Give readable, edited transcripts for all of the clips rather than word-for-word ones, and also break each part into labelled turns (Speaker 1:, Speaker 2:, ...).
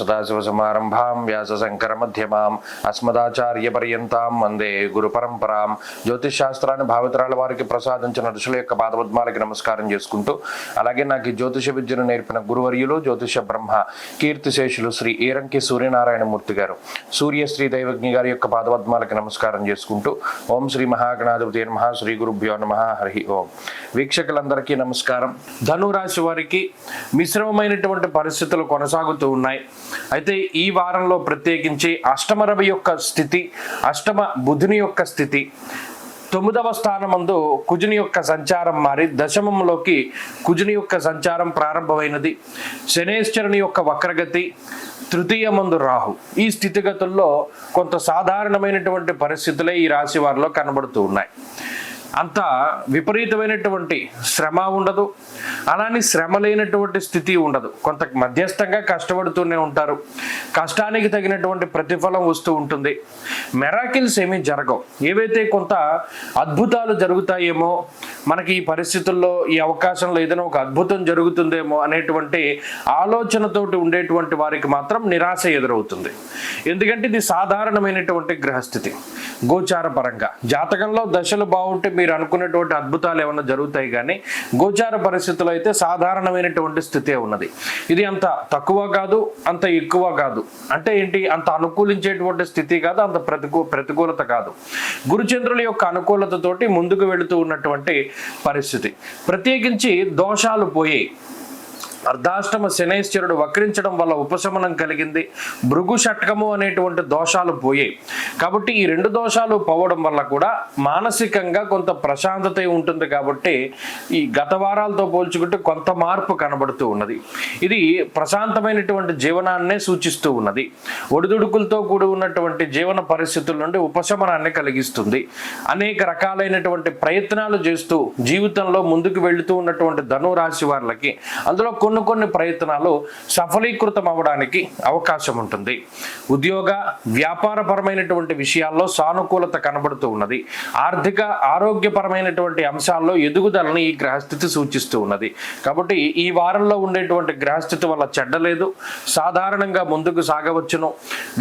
Speaker 1: సదాశివసమారంభాం వ్యాసశంకరమధ్యమాం అస్మదాచార్యపర్యంతాం వందే గురు పరంపరాం. జ్యోతిష్ శాస్త్రాన్ని భావితరాల వారికి ప్రసాదించిన ఋషుల యొక్క పాదపద్మాలకి నమస్కారం చేసుకుంటూ, అలాగే నాకు ఈ జ్యోతిష విద్యను నేర్పిన గురువర్యులు జ్యోతిష బ్రహ్మ కీర్తిశేషులు శ్రీ ఈరంకి సూర్యనారాయణమూర్తి గారు, సూర్యశ్రీ దైవజ్ఞ గారి యొక్క పాదపద్మాలకి నమస్కారం చేసుకుంటూ, ఓం శ్రీ మహాగణాధిపతి నమః, శ్రీ గురుభ్యో నమః, హరి ఓం. వీక్షకులందరికీ నమస్కారం. ధనురాశి వారికి మిశ్రమమైనటువంటి పరిస్థితులు కొనసాగుతూ ఉన్నాయి. అయితే ఈ వారంలో ప్రత్యేకించి అష్టమ రవి యొక్క స్థితి, అష్టమ బుధుని యొక్క స్థితి, 9వ స్థానమందు కుజుని యొక్క సంచారం మారి దశమంలోకి కుజుని యొక్క సంచారం ప్రారంభమైనది. శనేశ్వరుని యొక్క వక్రగతి, తృతీయమందు రాహు. ఈ స్థితిగతుల్లో కొంత సాధారణమైనటువంటి పరిస్థితులే ఈ రాశి వారిలో కనబడుతూ ఉన్నాయి. అంత విపరీతమైనటువంటి శ్రమ ఉండదు, అలానే శ్రమ లేనటువంటి స్థితి ఉండదు. కొంత మధ్యస్థంగా కష్టపడుతూనే ఉంటారు. కష్టానికి తగినటువంటి ప్రతిఫలం వస్తూ ఉంటుంది. మెరాకిల్స్ ఏమీ జరగవు. ఏవైతే కొంత అద్భుతాలు జరుగుతాయేమో, మనకి ఈ పరిస్థితుల్లో ఈ అవకాశంలో ఏదైనా ఒక అద్భుతం జరుగుతుందేమో అనేటువంటి ఆలోచనతోటి ఉండేటువంటి వారికి మాత్రం నిరాశ ఎదురవుతుంది. ఎందుకంటే ఇది సాధారణమైనటువంటి గ్రహస్థితి. గోచార పరంగా జాతకంలో దశలు బాగుంటే మీరు అనుకున్నటువంటి అద్భుతాలు ఏమన్నా జరుగుతాయి, కానీ గోచార పరిస్థితుల్లో అయితే సాధారణమైనటువంటి స్థితే ఉన్నది. ఇది అంత తక్కువ కాదు, అంత ఎక్కువ కాదు. అంటే ఏంటి, అంత అనుకూలించేటువంటి స్థితి కాదు, అంత ప్రతికూలత కాదు. గురుచంద్రుల యొక్క అనుకూలతతోటి ముందుకు వెళుతూ ఉన్నటువంటి పరిస్థితి. ప్రత్యేకించి దోషాలు పోయాయి. అర్ధాష్టమ శనైశ్వరుడు వక్రించడం వల్ల ఉపశమనం కలిగింది. భృగు షట్కము అనేటువంటి దోషాలు పోయాయి. కాబట్టి ఈ రెండు దోషాలు పోవడం వల్ల కూడా మానసికంగా కొంత ప్రశాంతత ఉంటుంది. కాబట్టి ఈ గత వారాలతో పోల్చుకుంటే కొంత మార్పు కనబడుతూ ఉన్నది. ఇది ప్రశాంతమైనటువంటి జీవనాన్నే సూచిస్తూ ఉన్నది. ఒడిదుడుకులతో కూడి ఉన్నటువంటి జీవన పరిస్థితుల నుండి ఉపశమనాన్ని కలిగిస్తుంది. అనేక రకాలైనటువంటి ప్రయత్నాలు చేస్తూ జీవితంలో ముందుకు వెళుతూ ఉన్నటువంటి ధనురాశి వారికి అందులో కొన్ని ప్రయత్నాలు సఫలీకృతం అవ్వడానికి అవకాశం ఉంటుంది. ఉద్యోగ వ్యాపారపరమైనటువంటి విషయాల్లో సానుకూలత కనబడుతూ ఉన్నది. ఆర్థిక ఆరోగ్యపరమైనటువంటి అంశాల్లో ఎదుగుదలని ఈ గ్రహస్థితి సూచిస్తూ ఉన్నది. కాబట్టి ఈ వారంలో ఉండేటువంటి గ్రహస్థితి వల్ల చెడ్డలేదు, సాధారణంగా ముందుకు సాగవచ్చును.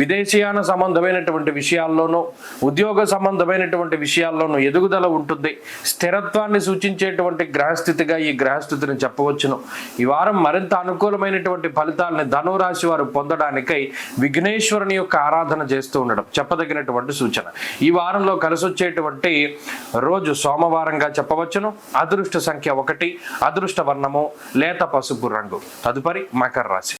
Speaker 1: విదేశీయాన సంబంధమైనటువంటి విషయాల్లోనూ ఉద్యోగ సంబంధమైనటువంటి విషయాల్లోనూ ఎదుగుదల ఉంటుంది. స్థిరత్వాన్ని సూచించేటువంటి గ్రహస్థితిగా ఈ గ్రహస్థితిని చెప్పవచ్చును. ఈ వారం మరింత అనుకూలమైనటువంటి ఫలితాలని ధనురాశి వారు పొందడానికై విఘ్నేశ్వరుని యొక్క ఆరాధన చేస్తూ ఉండడం చెప్పదగినటువంటి సూచన. ఈ వారంలో కలిసి వచ్చేటువంటి రోజు సోమవారంగా చెప్పవచ్చును. అదృష్ట సంఖ్య 1, అదృష్ట వర్ణము లేత పసుపు రంగు. తదుపరి మకర రాశి.